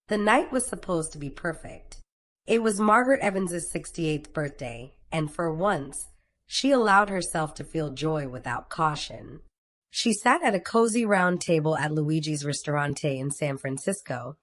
The night was supposed to be perfect. It was Margaret Evans's 68th birthday, and for once, she allowed herself to feel joy without caution. She sat at a cozy round table at Luigi's Ristorante in San Francisco,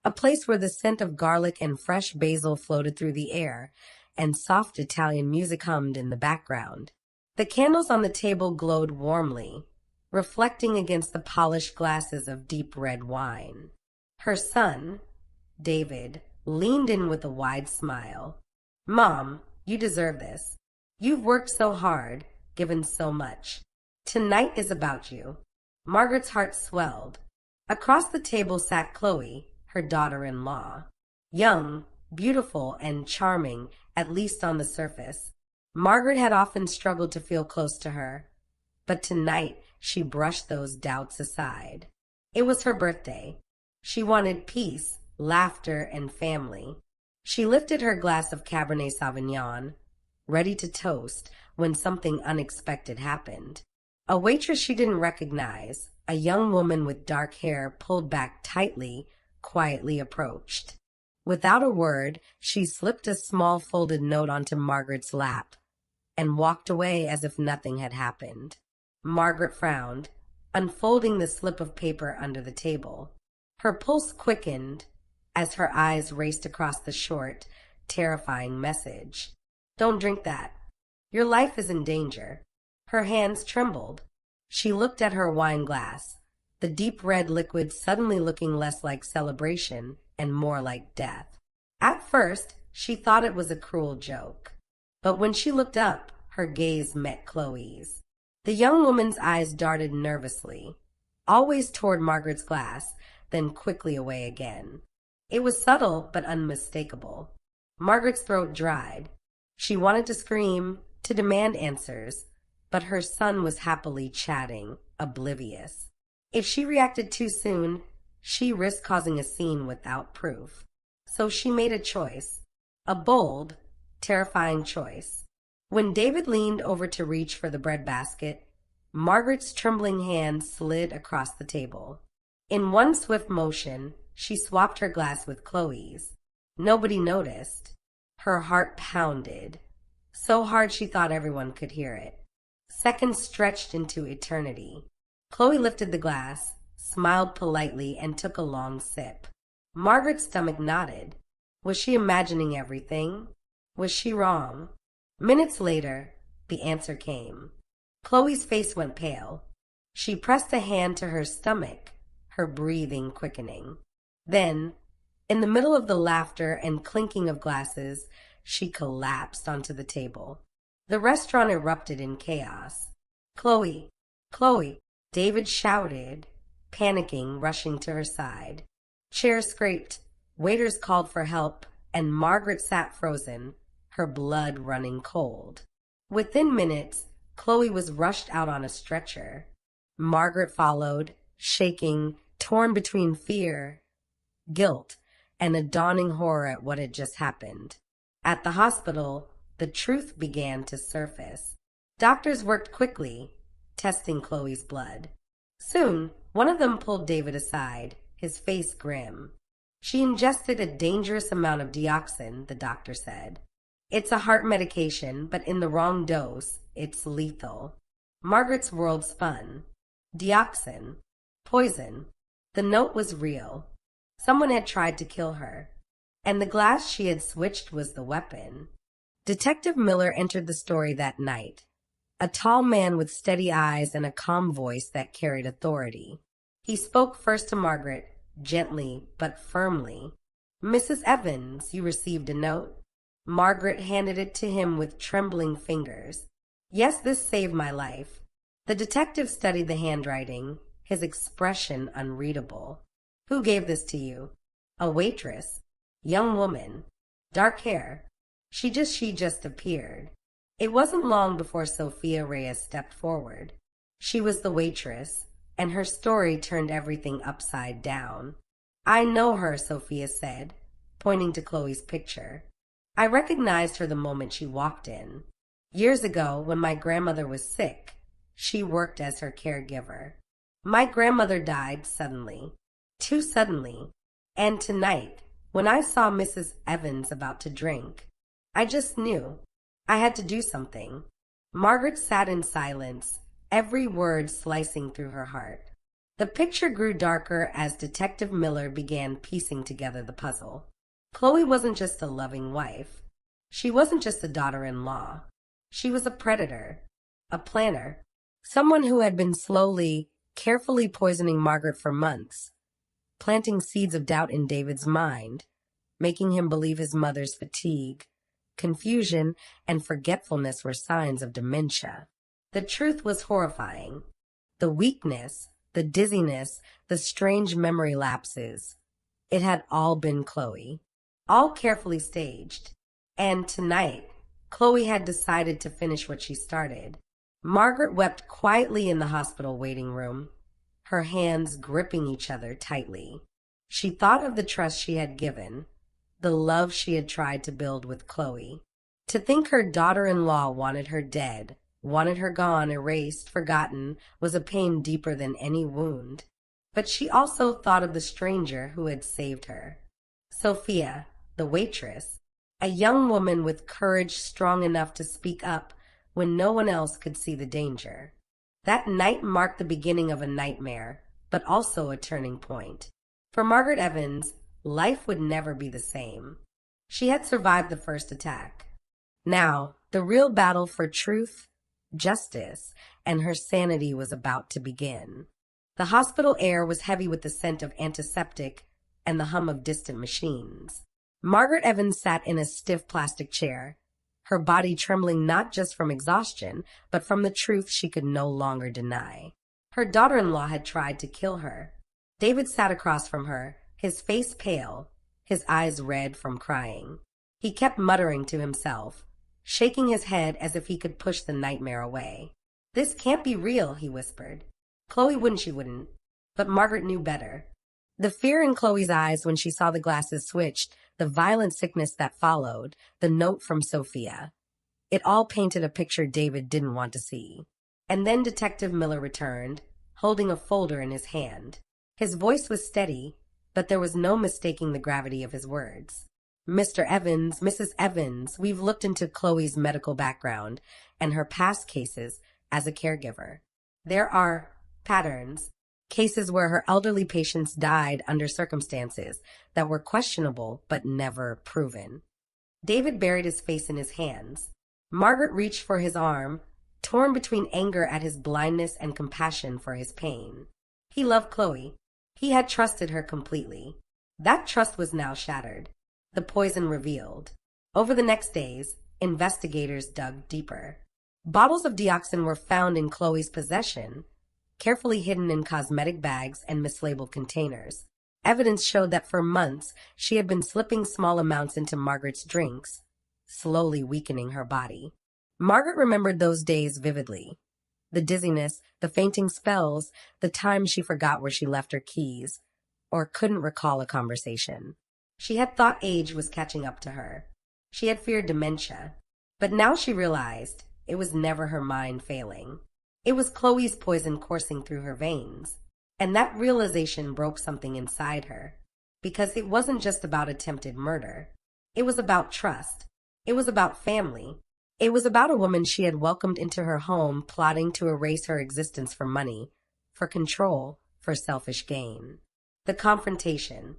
a place where the scent of garlic and fresh basil floated through the air, and soft Italian music hummed in the background. The candles on the table glowed warmly, reflecting against the polished glasses of deep red wine. Her son, David, leaned in with a wide smile. "Mom, you deserve this. You've worked so hard, given so much. Tonight is about you." Margaret's heart swelled. Across the table sat Chloe, her daughter-in-law. Young, beautiful, and charming, at least on the surface. Margaret had often struggled to feel close to her, but tonight she brushed those doubts aside. It was her birthday. She wanted peace, laughter, and family. She lifted her glass of Cabernet Sauvignon, ready to toast, when something unexpected happened. A waitress she didn't recognize, a young woman with dark hair pulled back tightly, quietly approached. Without a word, she slipped a small folded note onto Margaret's lap and walked away as if nothing had happened. Margaret frowned, unfolding the slip of paper under the table. Her pulse quickened as her eyes raced across the short, terrifying message. "Don't drink that. Your life is in danger." Her hands trembled. She looked at her wine glass, the deep red liquid suddenly looking less like celebration and more like death. At first, she thought it was a cruel joke. But when she looked up, her gaze met Chloe's. The young woman's eyes darted nervously, always toward Margaret's glass, then quickly away again. It was subtle but unmistakable. Margaret's throat dried. She wanted to scream, to demand answers, but her son was happily chatting, oblivious. If she reacted too soon, she risked causing a scene without proof. So she made a choice, a bold, terrifying choice. When David leaned over to reach for the breadbasket, Margaret's trembling hand slid across the table. In one swift motion, she swapped her glass with Chloe's. Nobody noticed. Her heart pounded, so hard she thought everyone could hear it. Seconds stretched into eternity. Chloe lifted the glass, smiled politely, and took a long sip. Margaret's stomach knotted. Was she imagining everything? Was she wrong? Minutes later, the answer came. Chloe's face went pale. She pressed a hand to her stomach, her breathing quickening. Then, in the middle of the laughter and clinking of glasses, she collapsed onto the table. The restaurant erupted in chaos. "Chloe! Chloe!" David shouted, panicking, rushing to her side. Chairs scraped, waiters called for help, and Margaret sat frozen, her blood running cold. Within minutes, Chloe was rushed out on a stretcher. Margaret followed, shaking, torn between fear, guilt, and a dawning horror at what had just happened. At the hospital, the truth began to surface. Doctors worked quickly, testing Chloe's blood. Soon, one of them pulled David aside, his face grim. "She ingested a dangerous amount of dioxin," the doctor said. "It's a heart medication, but in the wrong dose, it's lethal." Margaret's world spun. Dioxin. Poison. The note was real. Someone had tried to kill her. And the glass she had switched was the weapon. Detective Miller entered the story that night. A tall man with steady eyes and a calm voice that carried authority. He spoke first to Margaret, gently but firmly. "Mrs. Evans, you received a note." Margaret handed it to him with trembling fingers. "Yes, this saved my life." The detective studied the handwriting, his expression unreadable. "Who gave this to you?" "A waitress. Young woman. Dark hair. She just appeared." It wasn't long before Sophia Reyes stepped forward. She was the waitress, and her story turned everything upside down. "I know her," Sophia said, pointing to Chloe's picture. "I recognized her the moment she walked in. Years ago, when my grandmother was sick, she worked as her caregiver. My grandmother died suddenly, too suddenly, And tonight, when I saw Mrs. Evans about to drink, I just knew I had to do something. Margaret sat in silence, every word slicing through her heart. The picture grew darker as Detective Miller began piecing together the puzzle. Chloe wasn't just a loving wife. She wasn't just a daughter-in-law. She was a predator, a planner, someone who had been slowly, carefully poisoning Margaret for months, planting seeds of doubt in David's mind, making him believe his mother's fatigue, confusion, and forgetfulness were signs of dementia. The truth was horrifying. The weakness, the dizziness, the strange memory lapses. It had all been Chloe, all carefully staged. And tonight, Chloe had decided to finish what she started. Margaret wept quietly in the hospital waiting room, her hands gripping each other tightly. She thought of the trust she had given, the love she had tried to build with Chloe. To think her daughter-in-law wanted her dead, wanted her gone, erased, forgotten, was a pain deeper than any wound. But she also thought of the stranger who had saved her. Sophia, the waitress, a young woman with courage strong enough to speak up when no one else could see the danger. That night marked the beginning of a nightmare, but also a turning point. For Margaret Evans, life would never be the same. She had survived the first attack. Now, the real battle for truth, justice, and her sanity was about to begin. The hospital air was heavy with the scent of antiseptic and the hum of distant machines. Margaret Evans sat in a stiff plastic chair, her body trembling not just from exhaustion, but from the truth she could no longer deny. Her daughter-in-law had tried to kill her. David sat across from her, his face pale, his eyes red from crying. He kept muttering to himself, shaking his head as if he could push the nightmare away. "This can't be real," he whispered. Chloe wouldn't. But Margaret knew better. The fear in Chloe's eyes when she saw the glasses switched, the violent sickness that followed, the note from Sophia. It all painted a picture David didn't want to see. And then Detective Miller returned, holding a folder in his hand. His voice was steady, but there was no mistaking the gravity of his words. "Mr. Evans, Mrs. Evans, we've looked into Chloe's medical background and her past cases as a caregiver. There are patterns, cases where her elderly patients died under circumstances that were questionable but never proven." David buried his face in his hands. Margaret reached for his arm, torn between anger at his blindness and compassion for his pain. He loved Chloe. He had trusted her completely. That trust was now shattered. The poison revealed. Over the next days, investigators dug deeper. Bottles of dioxin were found in Chloe's possession, carefully hidden in cosmetic bags and mislabeled containers. Evidence showed that for months she had been slipping small amounts into Margaret's drinks, slowly weakening her body. Margaret remembered those days vividly. The dizziness, the fainting spells, the times she forgot where she left her keys, or couldn't recall a conversation. She had thought age was catching up to her. She had feared dementia. But now she realized it was never her mind failing. It was Chloe's poison coursing through her veins. And that realization broke something inside her. Because it wasn't just about attempted murder. It was about trust. It was about family. It was about a woman she had welcomed into her home, plotting to erase her existence for money, for control, for selfish gain. The confrontation.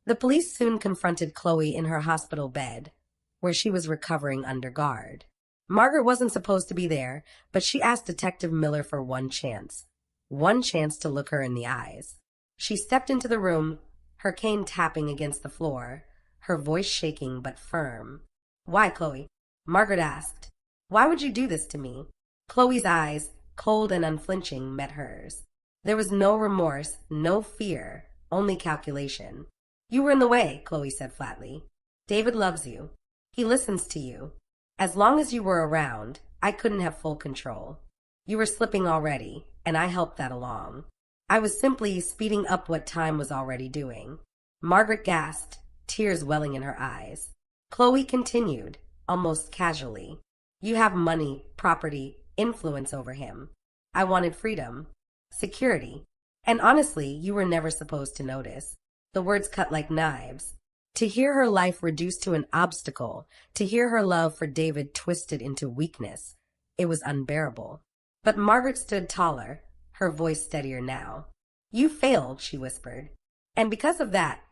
The police soon confronted Chloe in her hospital bed, where she was recovering under guard. Margaret wasn't supposed to be there, but she asked Detective Miller for one chance to look her in the eyes. She stepped into the room, her cane tapping against the floor, her voice shaking but firm. "Why, Chloe?" Margaret asked. "Why would you do this to me?" Chloe's eyes, cold and unflinching, met hers. There was no remorse, no fear, only calculation. "You were in the way," Chloe said flatly. "David loves you. He listens to you. As long as you were around, I couldn't have full control. You were slipping already, and I helped that along. I was simply speeding up what time was already doing." Margaret gasped, tears welling in her eyes. Chloe continued, almost casually. "You have money, property, influence over him. I wanted freedom, security, and honestly, you were never supposed to notice. The words cut like knives. To hear her life reduced to an obstacle, to hear her love for David twisted into weakness, it was unbearable. But Margaret stood taller, her voice steadier now. "You failed," she whispered. "And because of that,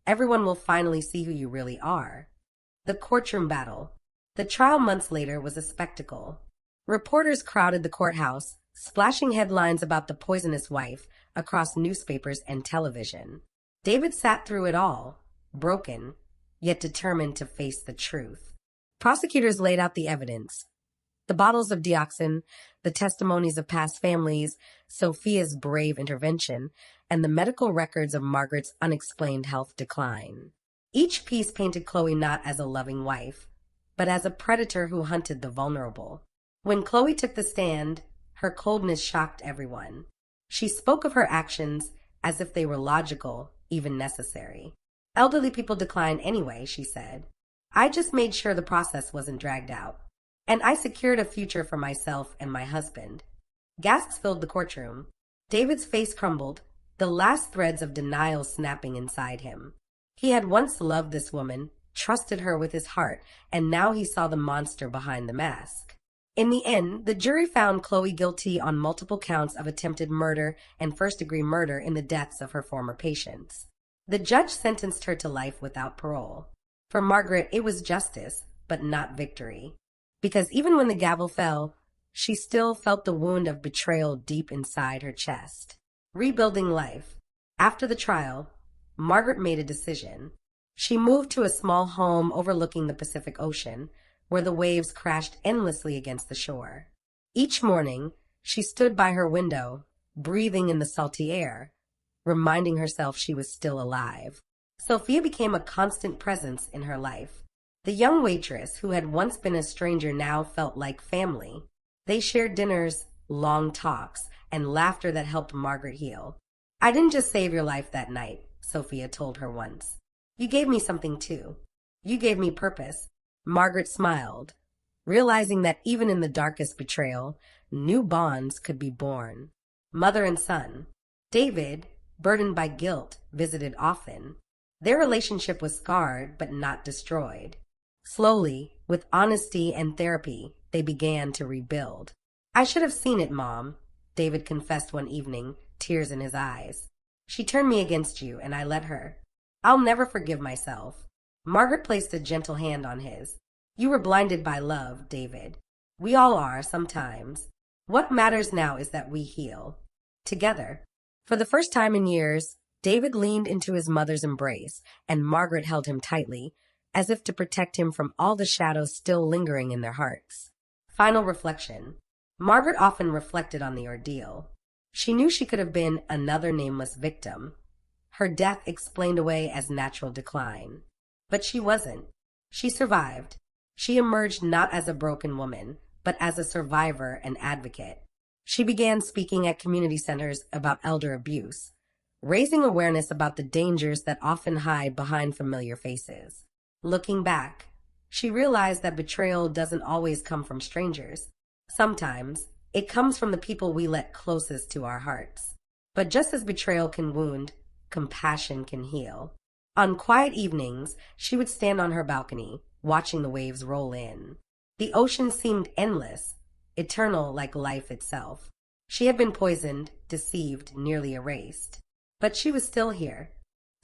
everyone will finally see who you really are." The courtroom battle. The trial months later was a spectacle. Reporters crowded the courthouse, splashing headlines about the poisonous wife across newspapers and television. David sat through it all, broken, yet determined to face the truth. Prosecutors laid out the evidence. The bottles of dioxin, the testimonies of past families, Sophia's brave intervention, and the medical records of Margaret's unexplained health decline. Each piece painted Chloe not as a loving wife, but as a predator who hunted the vulnerable. When Chloe took the stand, her coldness shocked everyone. She spoke of her actions as if they were logical, even necessary. "Elderly people decline anyway," she said. "I just made sure the process wasn't dragged out. And I secured a future for myself and my husband." Gasps filled the courtroom. David's face crumbled, the last threads of denial snapping inside him. He had once loved this woman, trusted her with his heart, and now he saw the monster behind the mask. In the end, the jury found Chloe guilty on multiple counts of attempted murder and first-degree murder in the deaths of her former patients. The judge sentenced her to life without parole. For Margaret, it was justice, but not victory. Because even when the gavel fell, she still felt the wound of betrayal deep inside her chest. Rebuilding life. After the trial, Margaret made a decision. She moved to a small home overlooking the Pacific Ocean, where the waves crashed endlessly against the shore. Each morning, she stood by her window, breathing in the salty air, reminding herself she was still alive. Sophia became a constant presence in her life. The young waitress, who had once been a stranger, now felt like family. They shared dinners, long talks, and laughter that helped Margaret heal. "I didn't just save your life that night," Sophia told her once. "You gave me something too. You gave me purpose." Margaret smiled, realizing that even in the darkest betrayal, new bonds could be born. Mother and son. David, burdened by guilt, visited often. Their relationship was scarred but not destroyed. Slowly, with honesty and therapy, they began to rebuild. "I should have seen it, Mom," David confessed one evening, tears in his eyes. "She turned me against you, and I let her. I'll never forgive myself." Margaret placed a gentle hand on his. "You were blinded by love, David. We all are, sometimes. What matters now is that we heal. Together." For the first time in years, David leaned into his mother's embrace, and Margaret held him tightly, as if to protect him from all the shadows still lingering in their hearts. Final reflection. Margaret often reflected on the ordeal. She knew she could have been another nameless victim. Her death explained away as natural decline. But she wasn't. She survived. She emerged not as a broken woman, but as a survivor and advocate. She began speaking at community centers about elder abuse, raising awareness about the dangers that often hide behind familiar faces. Looking back, she realized that betrayal doesn't always come from strangers. Sometimes, it comes from the people we let closest to our hearts. But just as betrayal can wound, compassion can heal. On quiet evenings, she would stand on her balcony, watching the waves roll in. The ocean seemed endless, eternal like life itself. She had been poisoned, deceived, nearly erased. But she was still here,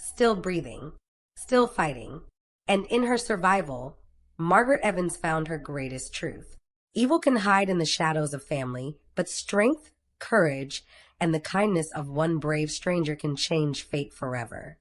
still breathing, still fighting. And in her survival, Margaret Evans found her greatest truth. Evil can hide in the shadows of family, but strength, courage, and the kindness of one brave stranger can change fate forever.